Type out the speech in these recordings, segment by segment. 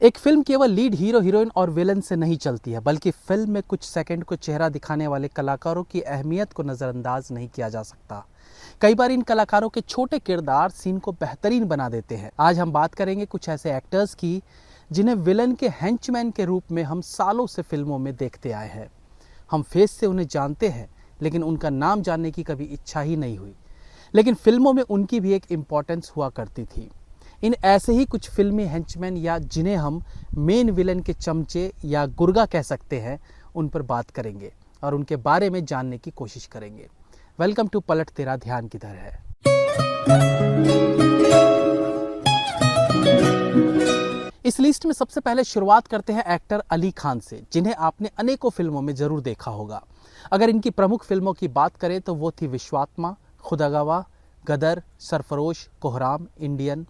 एक फिल्म केवल lead hero heroine और विलन से नहीं चलती है, बल्कि फिल्म में कुछ सेकंड को चेहरा दिखाने वाले कलाकारों की अहमियत को नज़रअंदाज नहीं किया जा सकता। कई बार इन कलाकारों के छोटे किरदार सीन को बेहतरीन बना देते हैं। आज हम बात करेंगे कुछ ऐसे एक्टर्स की जिन्हें विलन के हेंचमैन के रूप में हम सालों से फिल्मों में देखते आए हैं। हम फेस से उन्हें जानते हैं, लेकिन उनका नाम जानने की कभी इच्छा ही नहीं हुई। लेकिन फिल्मों में उनकी भी एक इम्पोर्टेंस हुआ करती थी। इन ऐसे ही कुछ फिल्मी हेंचमैन या जिन्हें हम मेन विलन के चमचे या गुर्गा कह सकते हैं, उन पर बात करेंगे और उनके बारे में जानने की कोशिश करेंगे। वेलकम टू पलट तेरा ध्यान किधर है। इस लिस्ट में सबसे पहले शुरुआत करते हैं एक्टर अली खान से, जिन्हें आपने अनेकों फिल्मों में जरूर देखा होगा। अगर इनकी प्रमुख फिल्मों की बात करें तो वो थी विश्वात्मा, खुदा गवाह, गदर, सरफरोश, कोहराम, इंडियन।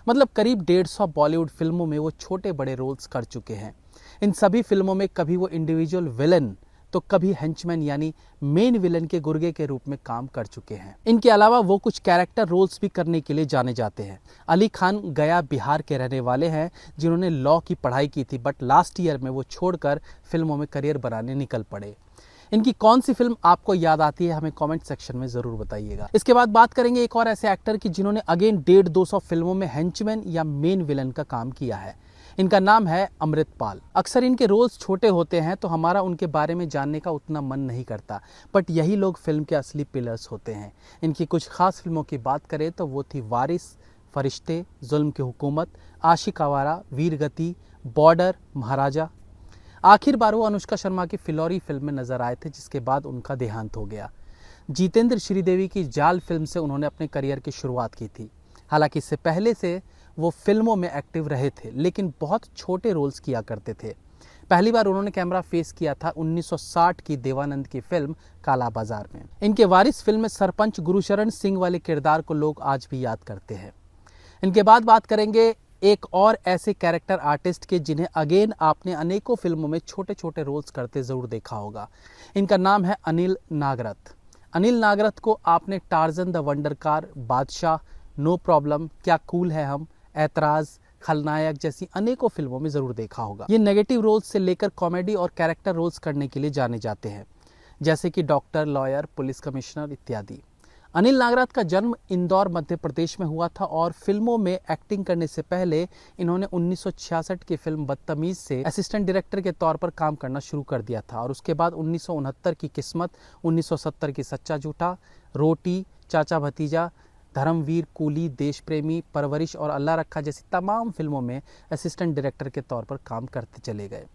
मतलब करीब 150 बॉलीवुड फिल्मों में वो छोटे बड़े रोल्स कर चुके हैं। इन सभी फिल्मों में कभी वो इंडिविजुअल विलन तो कभी हेंचमैन यानी मेन विलन के गुर्गे के रूप में काम कर चुके हैं। इनके अलावा वो कुछ कैरेक्टर रोल्स भी करने के लिए जाने जाते हैं। अली खान गया बिहार के रहने वाले हैं, जिन्होंने लॉ की पढ़ाई की थी, बट लास्ट ईयर में वो छोड़कर फिल्मों में करियर बनाने निकल पड़े। इनकी कौन सी फिल्म आपको याद आती है, हमें कमेंट सेक्शन में जरूर बताइएगा। इसके बाद बात करेंगे एक और ऐसे एक्टर की जिन्होंने अगेन 150-200 फिल्मों में हेंचमैन या मेन विलन का काम किया है। इनका नाम है अमृतपाल। अक्सर इनके रोल्स छोटे होते हैं तो हमारा उनके बारे में जानने का उतना मन नहीं करता, बट यही लोग फिल्म के असली पिलर्स होते हैं। इनकी कुछ खास फिल्मों की बात करें तो वो थी वारिस, फरिश्ते, जुल्म की हुकूमत, आशिक आवारा, वीरगति, बॉर्डर, महाराजा। आखिर बार वो अनुष्का शर्मा की फिलौरी फिल्म में नजर आए थे, जिसके बाद उनका देहांत हो गया। जितेंद्र श्रीदेवी की जाल फिल्म से उन्होंने अपने करियर की शुरुआत की थी। हालांकि इससे पहले से वो फिल्मों में एक्टिव रहे थे, लेकिन बहुत छोटे रोल्स किया करते थे। पहली बार उन्होंने कैमरा फेस किया था 1960 की देवानंद की फिल्म काला बाजार में। इनके वारिस फिल्म में सरपंच गुरुशरण सिंह वाले किरदार को लोग आज भी याद करते हैं। इनके बाद बात करेंगे एक और ऐसे कैरेक्टर आर्टिस्ट के जिन्हें अगेन आपने अनेकों फिल्मों में छोटे छोटे रोल्स करते जरूर देखा होगा। इनका नाम है अनिल नागरथ। अनिल नागरथ को आपने टार्जन द वंडर कार, बादशाह, नो प्रॉब्लम, क्या कूल है हम, ऐतराज, खलनायक जैसी अनेकों फिल्मों में जरूर देखा होगा। ये नेगेटिव रोल्स से लेकर कॉमेडी और कैरेक्टर रोल्स करने के लिए जाने जाते हैं, जैसे कि डॉक्टर, लॉयर, पुलिस कमिश्नर इत्यादि। अनिल नागरथ का जन्म इंदौर मध्य प्रदेश में हुआ था और फिल्मों में एक्टिंग करने से पहले इन्होंने 1966 की फिल्म बदतमीज से असिस्टेंट डायरेक्टर के तौर पर काम करना शुरू कर दिया था। और उसके बाद 1969 की किस्मत, 1970 की सच्चा झूठा, रोटी, चाचा भतीजा, धर्मवीर, कूली, देश प्रेमी, परवरिश और अल्लाह रखा जैसी तमाम फिल्मों में असिस्टेंट डायरेक्टर के तौर पर काम करते चले गए।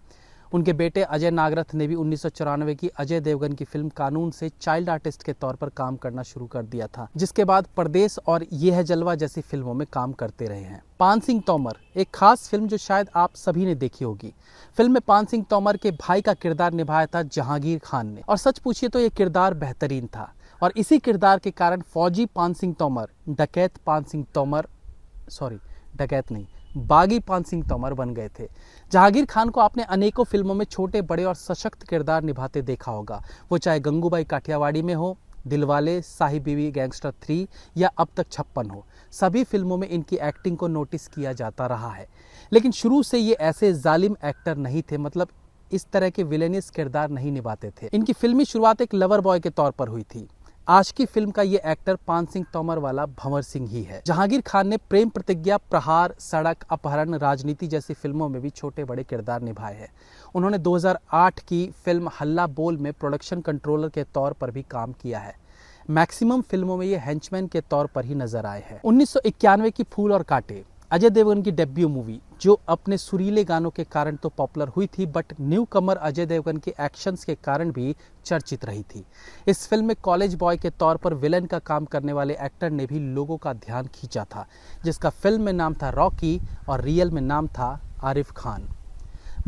उनके बेटे अजय नागरथ ने भी 1994 की अजय देवगन की फिल्म कानून से चाइल्ड आर्टिस्ट के तौर पर काम करना शुरू कर दिया था, जिसके बाद परदेश और ये है जलवा जैसी फिल्मों में काम करते रहे हैं। पान सिंह तोमर, एक खास फिल्म जो शायद आप सभी ने देखी होगी। फिल्म में पान सिंह तोमर के भाई का किरदार निभाया था जहांगीर खान ने, और सच पूछिए तो ये किरदार बेहतरीन था। और इसी किरदार के कारण फौजी पान सिंह तोमर डकैत पान सिंह तोमर, डकैत नहीं, बागी पान सिंह तोमर बन गए थे। जहांगीर खान को आपने अनेकों फिल्मों में छोटे बड़े और सशक्त किरदार निभाते देखा होगा, वो चाहे गंगूबाई काठियावाड़ी में हो, दिलवाले, साहिब बीवी गैंगस्टर 3 या अब तक 56 हो। सभी फिल्मों में इनकी एक्टिंग को नोटिस किया जाता रहा है। लेकिन शुरू से ये ऐसे जालिम एक्टर नहीं थे, मतलब इस तरह के विलेनियस किरदार नहीं निभाते थे। इनकी फिल्मी शुरुआत एक लवर बॉय के तौर पर हुई थी। आज की फिल्म का ये एक्टर पान सिंह तोमर वाला भंवर सिंह ही है। जहांगीर खान ने प्रेम प्रतिज्ञा, प्रहार, सड़क, अपहरण, राजनीति जैसी फिल्मों में भी छोटे बड़े किरदार निभाए हैं। उन्होंने 2008 की फिल्म हल्ला बोल में प्रोडक्शन कंट्रोलर के तौर पर भी काम किया है। मैक्सिमम फिल्मों में ये हेंचमैन के तौर पर ही नजर आए हैं। 1991 की फूल और कांटे, अजय देवगन की डेब्यू मूवी, जो अपने सुरीले गानों के कारण तो पॉपुलर हुई थी, बट न्यू कमर अजय देवगन के एक्शंस के कारण भी चर्चित रही थी। इस फिल्म में कॉलेज बॉय के तौर पर विलन का काम करने वाले एक्टर ने भी लोगों का ध्यान खींचा था, जिसका फिल्म में नाम था रॉकी और रियल में नाम था आरिफ खान।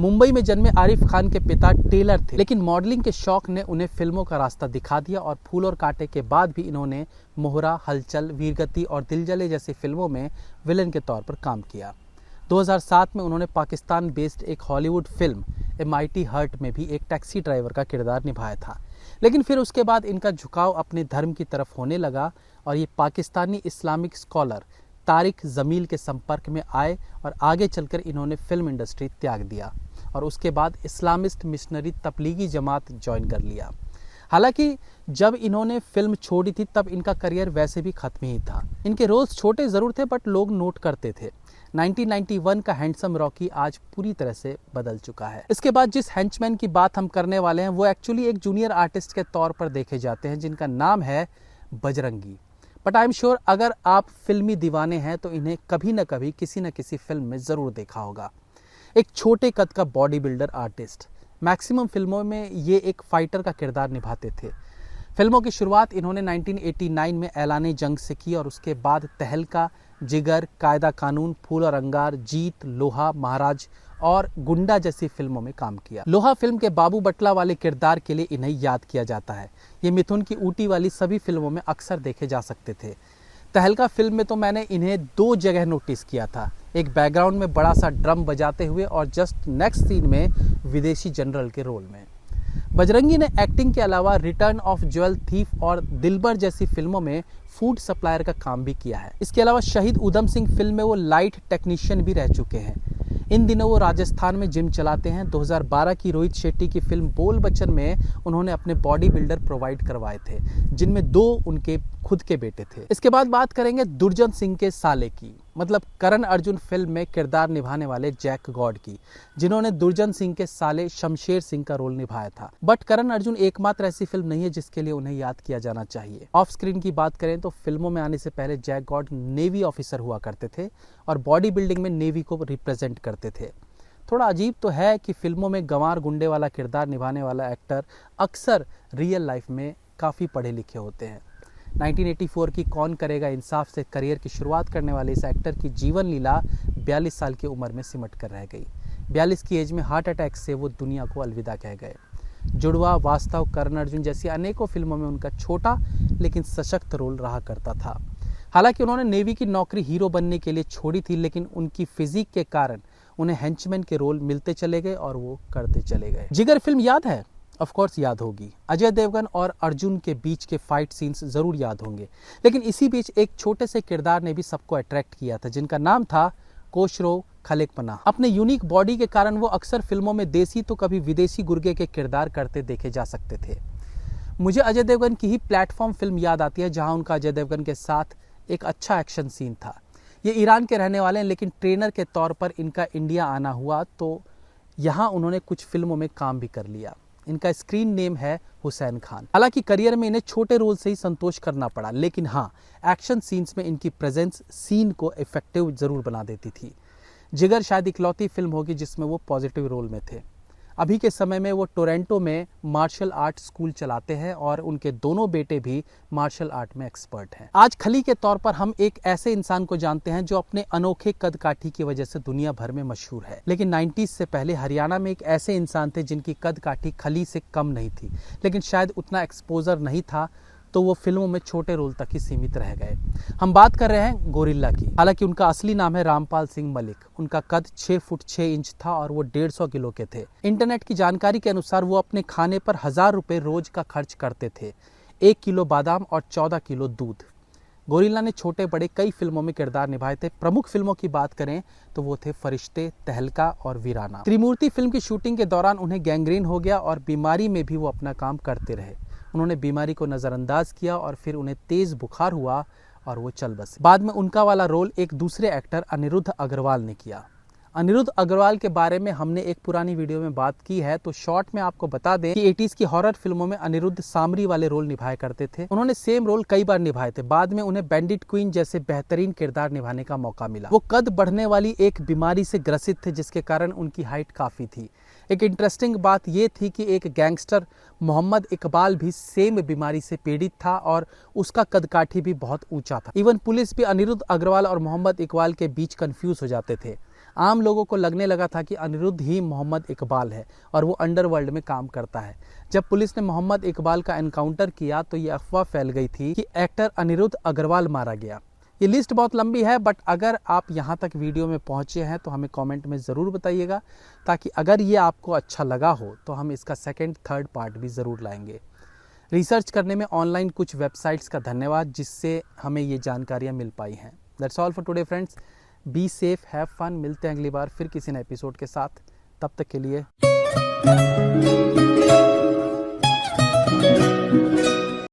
मुंबई में जन्मे आरिफ खान के पिता टेलर थे, लेकिन मॉडलिंग के शौक ने उन्हें फिल्मों का रास्ता दिखा दिया और फूल और कांटे के बाद भी इन्होंने मोहरा, हलचल, वीरगति और दिल जले जैसी फिल्मों में विलन के तौर पर काम किया। 2007 में उन्होंने पाकिस्तान बेस्ड एक Hollywood film a mighty heart में भी एक टैक्सी ड्राइवर का किरदार निभाया था। लेकिन फिर उसके बाद इनका झुकाव अपने धर्म की तरफ होने लगा और ये पाकिस्तानी इस्लामिक स्कॉलर तारिक जमील के संपर्क में आए और आगे चलकर इन्होंने फिल्म इंडस्ट्री त्याग दिया और उसके बाद Islamist missionary Tablighi Jamaat join कर लिया। हालांकि जब इन्होंने फिल्म छोड़ी थी तब इनका करियर वैसे भी खत्म ही था। इनके रोल्स छोटे ज़रूर थे बट लोग नोट करते थे। 1991 का हैंडसम रॉकी आज पूरी तरह से बदल चुका है। इसके बाद जिस हैंचमैन की बात हम करने वाले हैं वो एक्चुअली एक जूनियर आर्टिस्ट के तौर पर देखे जाते हैं जिनका नाम है Bajrangi. But I am sure अगर आप फिल्मी दीवाने हैं तो इन्हें कभी न कभी किसी न किसी फिल्म में ज़रूर देखा होगा। एक छोटे कद का बॉडी बिल्डर आर्टिस्ट, मैक्सिमम फिल्मों में ये एक फाइटर का किरदार निभाते थे। फिल्मों की शुरुआत इन्होंने 1989 में ऐलाने जंग से की और उसके बाद तहलका, जिगर, कायदा कानून, फूल और अंगार, जीत, लोहा, महाराज और गुंडा जैसी फिल्मों में काम किया। लोहा फिल्म के बाबू बटला वाले किरदार के लिए इन्हें याद किया जाता है। ये मिथुन की ऊटी वाली सभी फिल्मों में अक्सर देखे जा सकते थे। तहलका फिल्म में तो मैंने इन्हें 2 जगह नोटिस किया था, एक बैकग्राउंड में बड़ा सा ड्रम बजाते हुए और जस्ट नेक्स्ट सीन में विदेशी जनरल के रोल में। बजरंगी ने एक्टिंग के अलावा रिटर्न ऑफ ज्वेल थीफ और दिलबर जैसी फिल्मों में फूड सप्लायर का काम भी किया है। इसके अलावा शहीद उधम सिंह फिल्म में वो लाइट टेक्नीशियन भी रह चुके हैं। इन दिनों वो राजस्थान में जिम चलाते हैं। 2012 की रोहित शेट्टी की फिल्म बोल बच्चन में उन्होंने अपने बॉडी बिल्डर प्रोवाइड करवाए थे जिनमें 2 उनके खुद के बेटे थे। इसके बाद बात करेंगे दुर्जन सिंह के साले की, मतलब करण अर्जुन फिल्म में किरदार निभाने वाले जैक गॉड की, जिन्होंने दुर्जन सिंह के साले शमशेर सिंह का रोल निभाया था। बट करण अर्जुन एकमात्र ऐसी फिल्म नहीं है जिसके लिए उन्हें याद किया जाना चाहिए। ऑफ स्क्रीन की बात करें तो फिल्मों में आने से पहले जैक गॉड नेवी ऑफिसर हुआ करते थे और बॉडी बिल्डिंग में नेवी को रिप्रेजेंट करते थे। थोड़ा अजीब तो है कि फिल्मों में गंवार गुंडे वाला किरदार निभाने वाला एक्टर अक्सर रियल लाइफ में काफ़ी पढ़े लिखे होते हैं। 1984 की कौन करेगा इंसाफ से करियर की शुरुआत करने वाले इस एक्टर की जीवन लीला 42 साल की उम्र में सिमट कर रह गई। 42 की एज में हार्ट अटैक से वो दुनिया को अलविदा कह गए। जुड़वा, वास्तव, करण अर्जुन जैसी अनेकों फिल्मों में उनका छोटा लेकिन सशक्त रोल रहा करता था। हालांकि उन्होंने नेवी की नौकरी हीरो बनने के लिए छोड़ी थी, लेकिन उनकी फिजिक के कारण उन्हें हेंचमैन के रोल मिलते चले गए और वो करते चले गए। जिगर फिल्म याद है? ऑफ कोर्स याद होगी। अजय देवगन और अर्जुन के बीच के फाइट सीन्स जरूर याद होंगे, लेकिन इसी बीच एक छोटे से किरदार ने भी सबको अट्रैक्ट किया था जिनका नाम था कोशरो खलेकपना। अपने यूनिक बॉडी के कारण वो अक्सर फिल्मों में देसी तो कभी विदेशी गुर्गे के किरदार करते देखे जा सकते थे। मुझे अजय देवगन की ही प्लेटफॉर्म फिल्म याद आती है जहां उनका अजय देवगन के साथ एक अच्छा एक्शन सीन था। ये ईरान के रहने वाले हैं, लेकिन ट्रेनर के तौर पर इनका इंडिया आना हुआ तो यहाँ उन्होंने कुछ फिल्मों में काम भी कर लिया। इनका स्क्रीन नेम है हुसैन खान। हालांकि करियर में इन्हें छोटे रोल से ही संतोष करना पड़ा, लेकिन हाँ, एक्शन सीन्स में इनकी प्रेजेंस सीन को इफेक्टिव जरूर बना देती थी। जिगर शायद इकलौती फिल्म होगी जिसमें वो पॉजिटिव रोल में थे। अभी के समय में वो टोरंटो में मार्शल आर्ट स्कूल चलाते हैं और उनके दोनों बेटे भी मार्शल आर्ट में एक्सपर्ट हैं। आज खली के तौर पर हम एक ऐसे इंसान को जानते हैं जो अपने अनोखे कद काठी की वजह से दुनिया भर में मशहूर है, लेकिन 90s से पहले हरियाणा में एक ऐसे इंसान थे जिनकी कद काठी खली से कम नहीं थी, लेकिन शायद उतना एक्सपोजर नहीं था तो वो फिल्मों में छोटे रोल तक ही सीमित रह गए। हम बात कर रहे हैं गोरिल्ला की। हालांकि उनका असली नाम है रामपाल सिंह मलिक। उनका कद 6 फुट 6 इंच था और वो 150 किलो के थे। इंटरनेट की जानकारी के अनुसार वो अपने खाने पर 1000 रुपए रोज का खर्च करते थे, 1 किलो बादाम और 14 किलो दूध। गोरिल्ला ने छोटे बड़े कई फिल्मों में किरदार निभाए थे। प्रमुख फिल्मों की बात करें तो वो थे फरिश्ते, तहलका और वीराना। त्रिमूर्ति फिल्म की शूटिंग के दौरान उन्हें गैंग्रीन हो गया और बीमारी में भी वो अपना काम करते रहे। उन्होंने बीमारी को नज़रअंदाज किया और फिर उन्हें तेज़ बुखार हुआ और वो चल बसे। बाद में उनका वाला रोल एक दूसरे एक्टर अनिरुद्ध अग्रवाल ने किया। अनिरुद्ध अग्रवाल के बारे में हमने एक पुरानी वीडियो में बात की है, तो शॉर्ट में आपको बता दें कि 80s की हॉरर फिल्मों में अनिरुद्ध सामरी वाले रोल निभाया करते थे। उन्होंने सेम रोल कई बार निभाए थे। बाद में उन्हें बैंडिट क्वीन जैसे बेहतरीन किरदार निभाने का मौका मिला। वो कद बढ़ने वाली एक बीमारी से ग्रसित थे जिसके कारण उनकी हाइट काफी थी। एक इंटरेस्टिंग बात यह थी कि एक गैंगस्टर मोहम्मद इकबाल भी सेम बीमारी से पीड़ित था और उसका कदकाठी भी बहुत ऊंचा था। इवन पुलिस भी अनिरुद्ध अग्रवाल और मोहम्मद इकबाल के बीच कंफ्यूज हो जाते थे। आम लोगों को लगने लगा था कि अनिरुद्ध ही मोहम्मद इकबाल है और वो अंडरवर्ल्ड में काम करता है। जब पुलिस ने मोहम्मद इकबाल का एनकाउंटर किया तो ये अफवाह फैल गई थी कि एक्टर अनिरुद्ध अग्रवाल मारा गया। ये लिस्ट बहुत लंबी है, बट अगर आप यहाँ तक वीडियो में पहुँचे हैं तो हमें कमेंट में ज़रूर बताइएगा, ताकि अगर ये आपको अच्छा लगा हो तो हम इसका सेकंड थर्ड पार्ट भी ज़रूर लाएंगे। रिसर्च करने में ऑनलाइन कुछ वेबसाइट्स का धन्यवाद जिससे हमें ये जानकारियाँ मिल पाई हैं। That's all for today friends, be safe, have fun. मिलते हैं अगली बार फिर किसी नए एपिसोड के साथ, तब तक के लिए